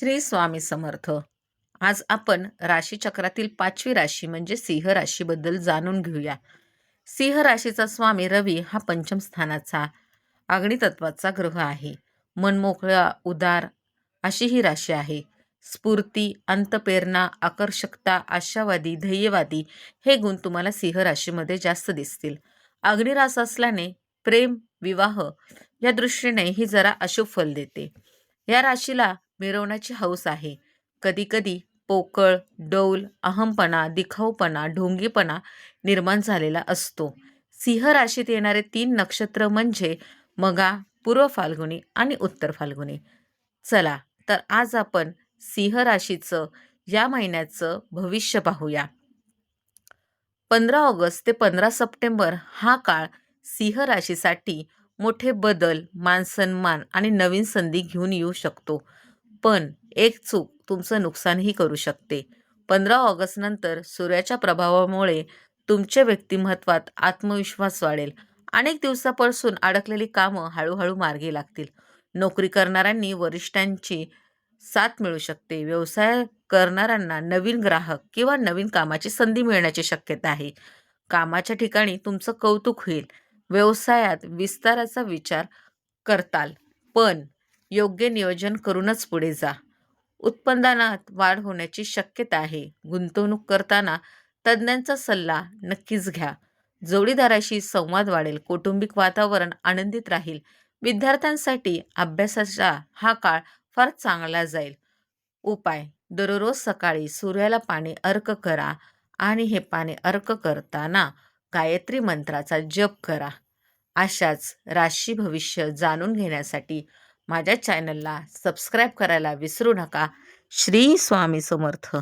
श्री स्वामी समर्थ. आज आपण राशीचक्रातील 5वी राशी म्हणजे सिंह राशीबद्दल जाणून घेऊया. सिंह राशीचा स्वामी रवी हा पंचम स्थानाचा अग्नितत्वाचा ग्रह आहे. मनमोकळा, उदार अशी ही राशी आहे. स्फूर्ती, अंतप्रेरणा, आकर्षकता, आशावादी, ध्येयवादी हे गुण तुम्हाला सिंह राशीमध्ये जास्त दिसतील. अग्निरास असल्याने प्रेम, विवाह या दृष्टीने ही जरा अशुभ फल देते. या राशीला मिरवण्याची हौस आहे. कधीकधी पोकळ, डौल, अहमपणा, दिखाऊपणा, ढोंगीपणा निर्माण झालेला असतो. सिंह राशीत येणारे 3 नक्षत्र म्हणजे मघा, पूर्व फाल्गुनी आणि उत्तर फाल्गुनी. चला तर आज आपण सिंह राशीचं या महिन्याचं भविष्य पाहूया. 15 ऑगस्ट ते 15 सप्टेंबर हा काळ सिंह राशीसाठी मोठे बदल, मानसन्मान आणि नवीन संधी घेऊन येऊ शकतो. पण एक चूक तुमचं नुकसानही करू शकते. 15 ऑगस्ट नंतर सूर्याच्या प्रभावामुळे तुमच्या व्यक्तिमत्वात आत्मविश्वास वाढेल. अनेक दिवसापासून अडकलेली कामं हळूहळू मार्गी लागतील. नोकरी करणाऱ्यांनी वरिष्ठांची साथ मिळू शकते. व्यवसाय करणाऱ्यांना नवीन ग्राहक किंवा नवीन कामाची संधी मिळण्याची शक्यता आहे. कामाच्या ठिकाणी तुमचं कौतुक होईल. व्यवसायात विस्ताराचा विचार करताल, पण योग्य नियोजन करूनच पुढे जा. उत्पन्नात वाढ होण्याची शक्यता आहे. गुंतवणूक करताना तज्ज्ञांचा सल्ला नक्कीच घ्या. जोडीदाराशी संवाद वाढेल. कौटुंबिक वातावरण आनंदित राहील. विद्यार्थ्यांसाठी अभ्यासाचा हा काळ फार चांगला जाईल. उपाय: दररोज सकाळी सूर्याला पाणी अर्क करा आणि हे पाणी अर्क करताना गायत्री मंत्राचा जप करा. अशाच राशी भविष्य जाणून घेण्यासाठी माझ्या चॅनलला सबस्क्राईब करायला विसरू नका. श्री स्वामी समर्थ.